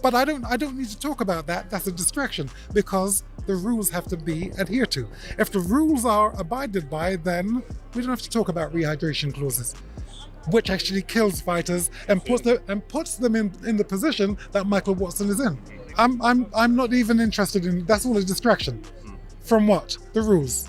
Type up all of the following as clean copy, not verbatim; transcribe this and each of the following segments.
But I don't need to talk about that. That's a distraction, because the rules have to be adhered to. If the rules are abided by, then we don't have to talk about rehydration clauses, which actually kills fighters and puts them in the position that Michael Watson is in. I'm not even interested in. That's all a distraction. From what? The rules.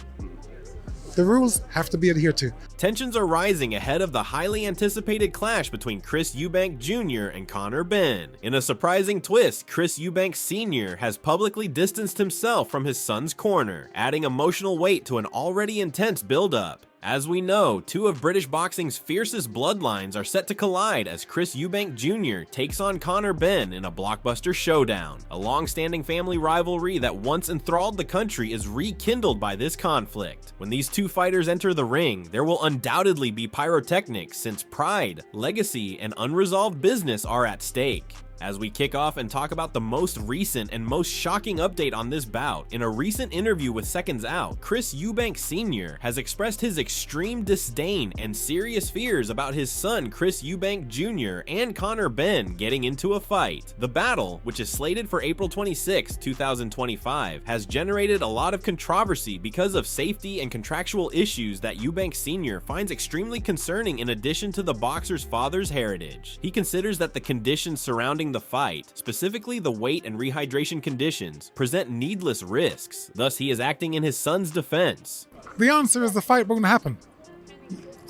The rules have to be adhered to. Tensions are rising ahead of the highly anticipated clash between Chris Eubank Jr. and Conor Benn. In a surprising twist, Chris Eubank Sr. has publicly distanced himself from his son's corner, adding emotional weight to an already intense build-up. As we know, two of British boxing's fiercest bloodlines are set to collide as Chris Eubank Jr. takes on Conor Benn in a blockbuster showdown. A long-standing family rivalry that once enthralled the country is rekindled by this conflict. When these two fighters enter the ring, there will undoubtedly be pyrotechnics, since pride, legacy, and unresolved business are at stake. As we kick off and talk about the most recent and most shocking update on this bout, in a recent interview with Seconds Out, Chris Eubank Sr. has expressed his extreme disdain and serious fears about his son Chris Eubank Jr. and Conor Benn getting into a fight. The battle, which is slated for April 26, 2025, has generated a lot of controversy because of safety and contractual issues that Eubank Sr. finds extremely concerning, in addition to the boxer's father's heritage. He considers that the conditions surrounding the fight, specifically the weight and rehydration conditions, present needless risks. Thus, he is acting in his son's defense. The answer is the fight won't happen.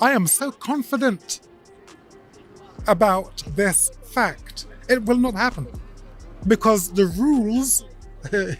I am so confident about this fact. It will not happen, because the rules, if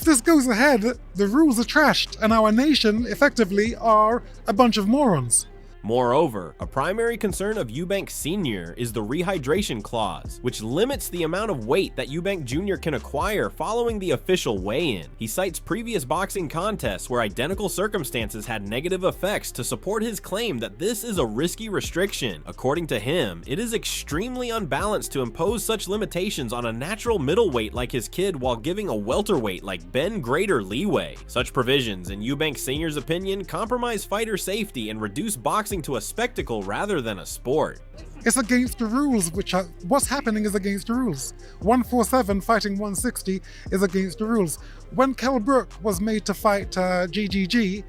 this goes ahead, the rules are trashed, and our nation effectively are a bunch of morons. Moreover, a primary concern of Eubank Sr. is the rehydration clause, which limits the amount of weight that Eubank Jr. can acquire following the official weigh-in. He cites previous boxing contests where identical circumstances had negative effects to support his claim that this is a risky restriction. According to him, it is extremely unbalanced to impose such limitations on a natural middleweight like his kid while giving a welterweight like Benn greater leeway. Such provisions, in Eubank Sr.'s opinion, compromise fighter safety and reduce boxing to a spectacle rather than a sport. It's against the rules, what's happening is against the rules. 147 fighting 160 is against the rules. When Kell Brook was made to fight GGG,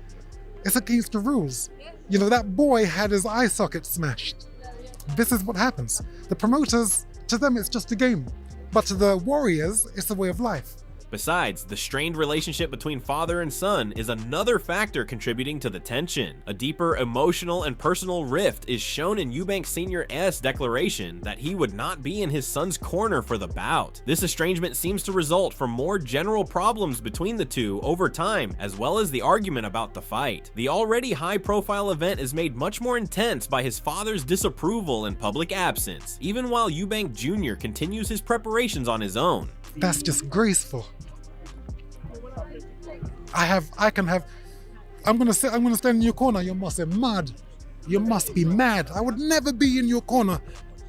it's against the rules. That boy had his eye socket smashed. This is what happens. The promoters, to them it's just a game, but to the warriors, it's a way of life. Besides, the strained relationship between father and son is another factor contributing to the tension. A deeper emotional and personal rift is shown in Eubank Sr.'s declaration that he would not be in his son's corner for the bout. This estrangement seems to result from more general problems between the two over time, as well as the argument about the fight. The already high-profile event is made much more intense by his father's disapproval and public absence, even while Eubank Jr. continues his preparations on his own. That's disgraceful. I'm gonna stand in your corner. You must be mad. You must be mad. I would never be in your corner.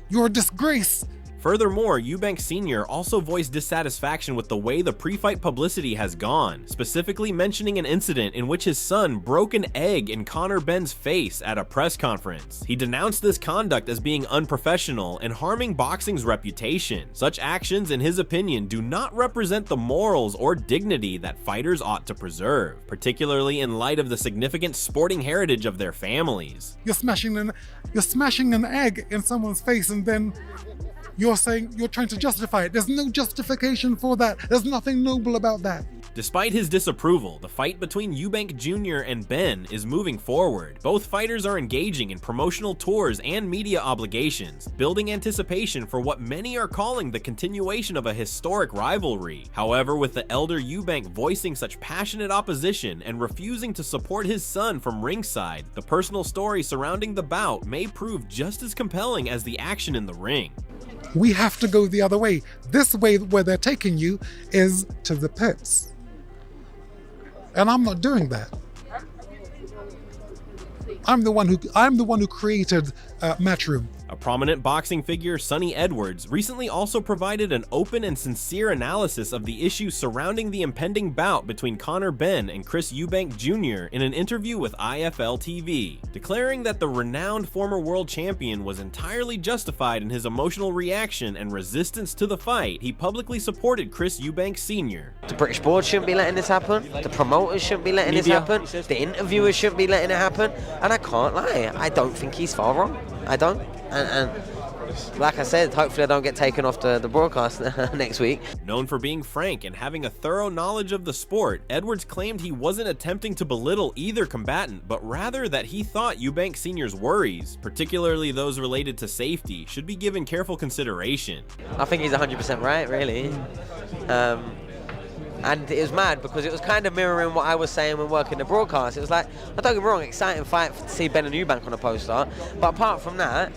You're a disgrace. Furthermore, Eubank Sr. also voiced dissatisfaction with the way the pre-fight publicity has gone, specifically mentioning an incident in which his son broke an egg in Conor Benn's face at a press conference. He denounced this conduct as being unprofessional and harming boxing's reputation. Such actions, in his opinion, do not represent the morals or dignity that fighters ought to preserve, particularly in light of the significant sporting heritage of their families. You're smashing an egg in someone's face, and then you're trying to justify it. There's no justification for that. There's nothing noble about that. Despite his disapproval, the fight between Eubank Jr. and Benn is moving forward. Both fighters are engaging in promotional tours and media obligations, building anticipation for what many are calling the continuation of a historic rivalry. However, with the elder Eubank voicing such passionate opposition and refusing to support his son from ringside, the personal story surrounding the bout may prove just as compelling as the action in the ring. We have to go the other way. This way where they're taking you is to the pits. And I'm not doing that. I'm the one who created Matchroom. A prominent boxing figure, Sonny Edwards, recently also provided an open and sincere analysis of the issues surrounding the impending bout between Conor Benn and Chris Eubank Jr. in an interview with IFL TV, declaring that the renowned former world champion was entirely justified in his emotional reaction and resistance to the fight. He publicly supported Chris Eubank Sr. The British board shouldn't be letting this happen. The promoters shouldn't be letting this happen. The interviewers shouldn't be letting it happen. And I can't lie, I don't think he's far wrong. I don't. And like I said, hopefully I don't get taken off the broadcast next week. Known for being frank and having a thorough knowledge of the sport, Edwards claimed he wasn't attempting to belittle either combatant, but rather that he thought Eubank Sr.'s worries, particularly those related to safety, should be given careful consideration. I think he's 100% right, really. And it was mad because it was kind of mirroring what I was saying when working the broadcast. It was like, don't get me wrong, exciting fight to see Ben and Eubank on a poster, but apart from that,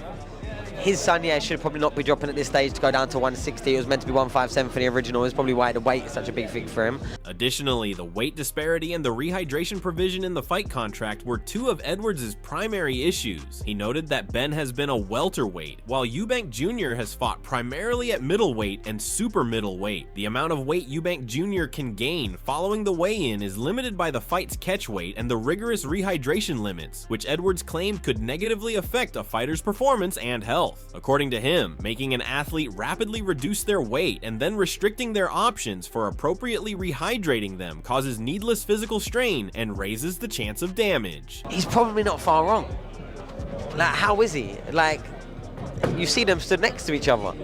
his son, yeah, should probably not be dropping at this stage to go down to 160. It was meant to be 157 for the original. It's probably why the weight is such a big thing for him. Additionally, the weight disparity and the rehydration provision in the fight contract were two of Edwards' primary issues. He noted that Ben has been a welterweight, while Eubank Jr. has fought primarily at middleweight and super middleweight. The amount of weight Eubank Jr. can gain following the weigh-in is limited by the fight's catch weight and the rigorous rehydration limits, which Edwards claimed could negatively affect a fighter's performance and health. According to him, making an athlete rapidly reduce their weight and then restricting their options for appropriately rehydrating them causes needless physical strain and raises the chance of damage. He's probably not far wrong. Like, how is he? Like, you see them stood next to each other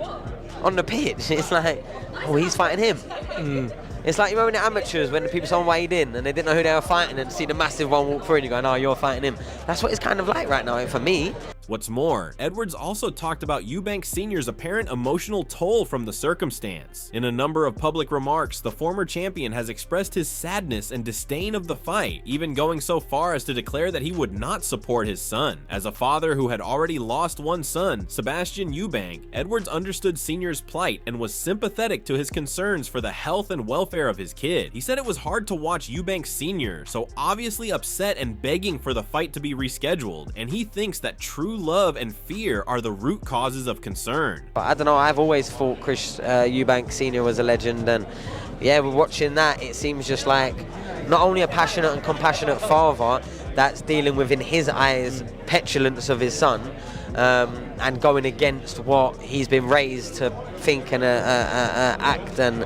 on the pitch. It's like, oh, he's fighting him. It's like, you remember the amateurs when the people someone weighed in and they didn't know who they were fighting and see the massive one walk through and you go, no, you're fighting him. That's what it's kind of like right now for me. What's more, Edwards also talked about Eubank Sr.'s apparent emotional toll from the circumstance. In a number of public remarks, the former champion has expressed his sadness and disdain of the fight, even going so far as to declare that he would not support his son. As a father who had already lost one son, Sebastian Eubank, Edwards understood Sr.'s plight and was sympathetic to his concerns for the health and welfare of his kid. He said it was hard to watch Eubank Sr. so obviously upset and begging for the fight to be rescheduled, and he thinks that true love and fear are the root causes of concern. But I don't know, I've always thought Chris Eubank Sr. was a legend, and yeah, we're watching that. It seems just like not only a passionate and compassionate father that's dealing with, in his eyes, petulance of his son, and going against what he's been raised to think and act and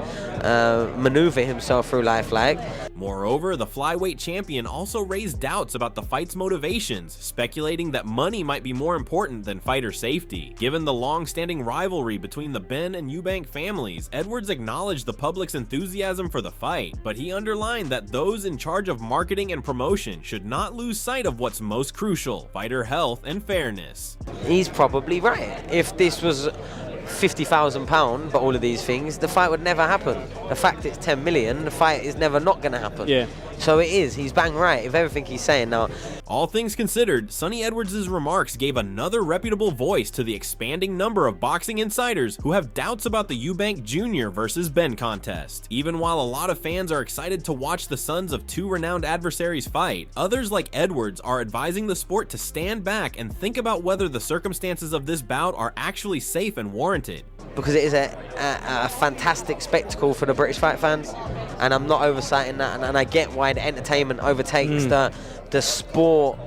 maneuver himself through life like. Moreover, the flyweight champion also raised doubts about the fight's motivations, speculating that money might be more important than fighter safety. Given the long-standing rivalry between the Benn and Eubank families, Edwards acknowledged the public's enthusiasm for the fight, but he underlined that those in charge of marketing and promotion should not lose sight of what's most crucial: fighter health and fairness. He's probably right. If this was £50,000, but all of these things, the fight would never happen. The fact it's 10 million, the fight is never not going to happen. Yeah. So it is. He's bang right with everything he's saying now. All things considered, Sonny Edwards' remarks gave another reputable voice to the expanding number of boxing insiders who have doubts about the Eubank Jr. versus Benn contest. Even while a lot of fans are excited to watch the sons of two renowned adversaries fight, others like Edwards are advising the sport to stand back and think about whether the circumstances of this bout are actually safe and warranted. Because it is a fantastic spectacle for the British fight fans, and I'm not oversighting that, and I get why the entertainment overtakes the sport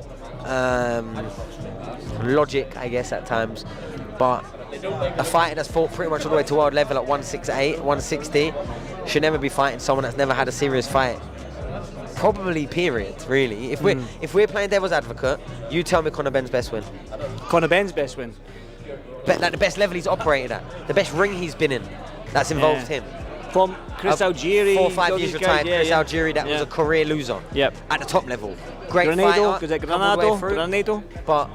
logic, I guess, at times. But a fighter that's fought pretty much all the way to world level at 168, 160 should never be fighting someone that's never had a serious fight. Probably, period, really. If we're playing devil's advocate, you tell me Conor Benn's best win. Conor Benn's best win. Like the best level he's operated at, the best ring he's been in, that's involved him. From Chris Algieri, 4 or 5 years retired, Chris Algieri, that was a career loser. Yep. At the top level. Great Granado, fighter, Granado. But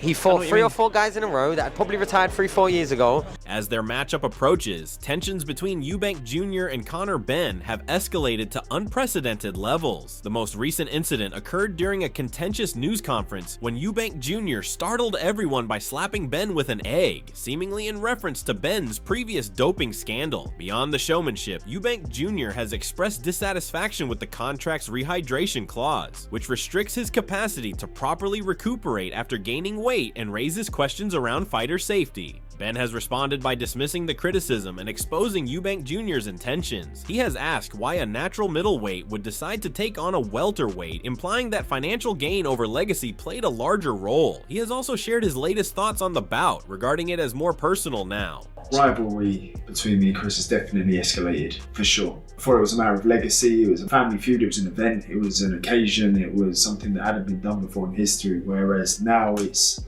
he fought 3 or 4 guys in a row that had probably retired 3-4 years ago. As their matchup approaches, tensions between Eubank Jr. and Conor Benn have escalated to unprecedented levels. The most recent incident occurred during a contentious news conference when Eubank Jr. startled everyone by slapping Benn with an egg, seemingly in reference to Benn's previous doping scandal. Beyond the showmanship, Eubank Jr. has expressed dissatisfaction with the contract's rehydration clause, which restricts his capacity to properly recuperate after gaining weight weight and raises questions around fighter safety. Ben has responded by dismissing the criticism and exposing Eubank Jr.'s intentions. He has asked why a natural middleweight would decide to take on a welterweight, implying that financial gain over legacy played a larger role. He has also shared his latest thoughts on the bout, regarding it as more personal now. Rivalry between me and Chris has definitely escalated, for sure. Before it was a matter of legacy, it was a family feud, it was an event, it was an occasion, it was something that hadn't been done before in history, whereas now it's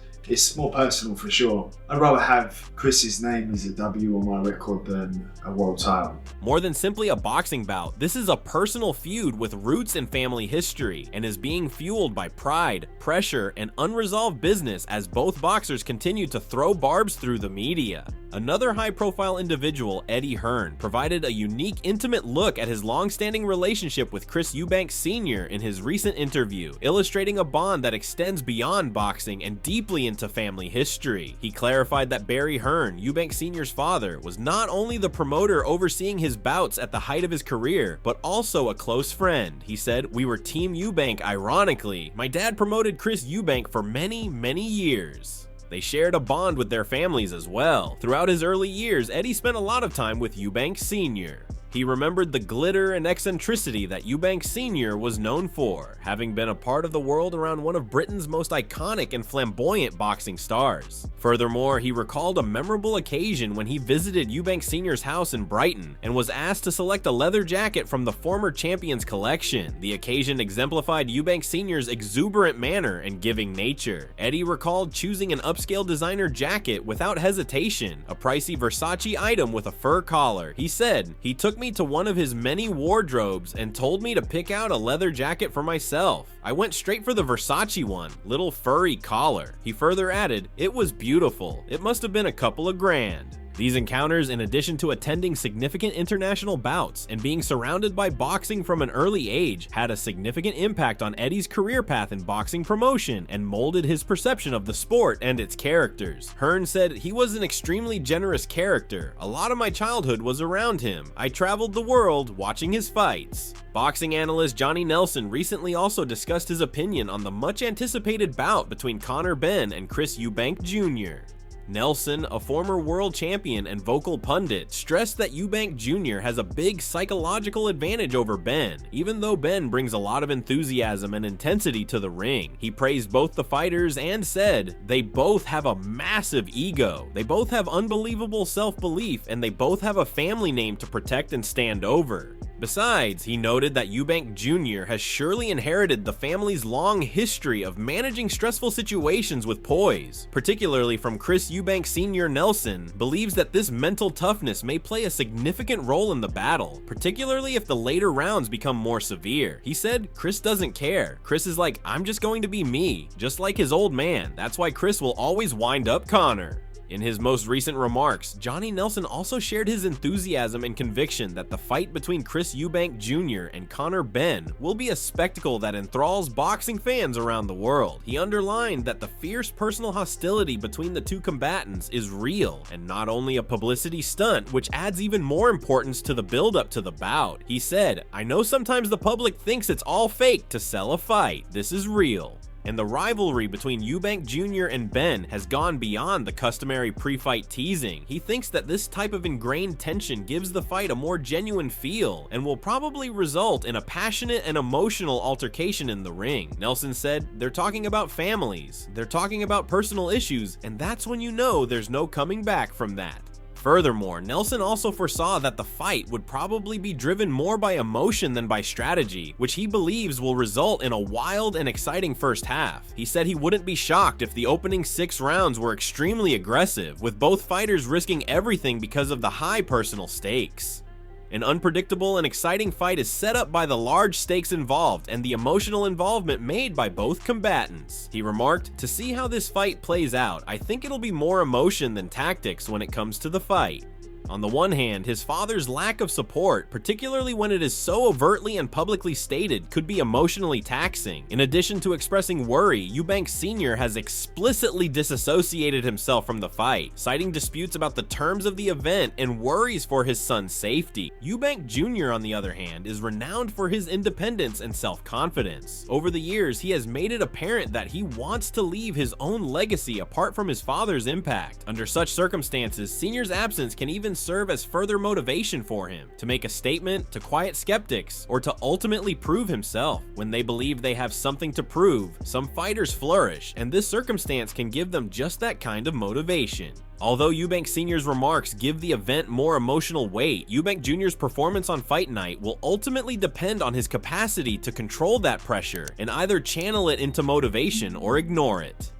more personal, for sure. I'd rather have Chris's name as a W on my record than a world title. More than simply a boxing bout, this is a personal feud with roots in family history and is being fueled by pride, pressure, and unresolved business as both boxers continue to throw barbs through the media. Another high-profile individual, Eddie Hearn, provided a unique, intimate look at his long-standing relationship with Chris Eubank Sr. in his recent interview, illustrating a bond that extends beyond boxing and deeply into family history. He clarified that Barry Hearn, Eubank Sr.'s father, was not only the promoter overseeing his bouts at the height of his career, but also a close friend. He said, "We were Team Eubank, ironically. My dad promoted Chris Eubank for many, many years." They shared a bond with their families as well. Throughout his early years, Eddie spent a lot of time with Eubank Sr. He remembered the glitter and eccentricity that Eubank Sr. was known for, having been a part of the world around one of Britain's most iconic and flamboyant boxing stars. Furthermore, he recalled a memorable occasion when he visited Eubank Sr.'s house in Brighton and was asked to select a leather jacket from the former champion's collection. The occasion exemplified Eubank Sr.'s exuberant manner and giving nature. Eddie recalled choosing an upscale designer jacket without hesitation, a pricey Versace item with a fur collar. He said, "He took me to one of his many wardrobes and told me to pick out a leather jacket for myself. I went straight for the Versace one, little furry collar." He further added, "It was beautiful. It must have been a couple of grand." These encounters, in addition to attending significant international bouts and being surrounded by boxing from an early age, had a significant impact on Eddie's career path in boxing promotion and molded his perception of the sport and its characters. Hearn said, "He was an extremely generous character. A lot of my childhood was around him. I traveled the world watching his fights." Boxing analyst Johnny Nelson recently also discussed his opinion on the much-anticipated bout between Conor Benn and Chris Eubank Jr. Nelson, a former world champion and vocal pundit, stressed that Eubank Jr. has a big psychological advantage over Benn, even though Benn brings a lot of enthusiasm and intensity to the ring. He praised both the fighters and said, "They both have a massive ego. They both have unbelievable self-belief, and they both have a family name to protect and stand over." Besides, he noted that Eubank Jr. has surely inherited the family's long history of managing stressful situations with poise, particularly from Chris Eubank Sr. Nelson believes that this mental toughness may play a significant role in the battle, particularly if the later rounds become more severe. He said, "Chris doesn't care. Chris is like, I'm just going to be me, just like his old man. That's why Chris will always wind up Conor." In his most recent remarks, Johnny Nelson also shared his enthusiasm and conviction that the fight between Chris Eubank Jr. and Conor Benn will be a spectacle that enthralls boxing fans around the world. He underlined that the fierce personal hostility between the two combatants is real and not only a publicity stunt, which adds even more importance to the build-up to the bout. He said, "I know sometimes the public thinks it's all fake to sell a fight. This is real." And the rivalry between Eubank Jr. and Benn has gone beyond the customary pre-fight teasing. He thinks that this type of ingrained tension gives the fight a more genuine feel and will probably result in a passionate and emotional altercation in the ring. Nelson said, "They're talking about families, they're talking about personal issues, and that's when you know there's no coming back from that." Furthermore, Nelson also foresaw that the fight would probably be driven more by emotion than by strategy, which he believes will result in a wild and exciting first half. He said he wouldn't be shocked if the opening 6 rounds were extremely aggressive, with both fighters risking everything because of the high personal stakes. An unpredictable and exciting fight is set up by the large stakes involved and the emotional involvement made by both combatants. He remarked, "To see how this fight plays out, I think it'll be more emotion than tactics when it comes to the fight." On the one hand, his father's lack of support, particularly when it is so overtly and publicly stated, could be emotionally taxing. In addition to expressing worry, Eubank Sr. has explicitly disassociated himself from the fight, citing disputes about the terms of the event and worries for his son's safety. Eubank Jr., on the other hand, is renowned for his independence and self-confidence. Over the years, he has made it apparent that he wants to leave his own legacy apart from his father's impact. Under such circumstances, Senior's absence can even serve as further motivation for him to make a statement, to quiet skeptics, or to ultimately prove himself. When they believe they have something to prove, some fighters flourish, and this circumstance can give them just that kind of motivation. Although Eubank Sr.'s remarks give the event more emotional weight, Eubank Jr.'s performance on fight night will ultimately depend on his capacity to control that pressure and either channel it into motivation or ignore it.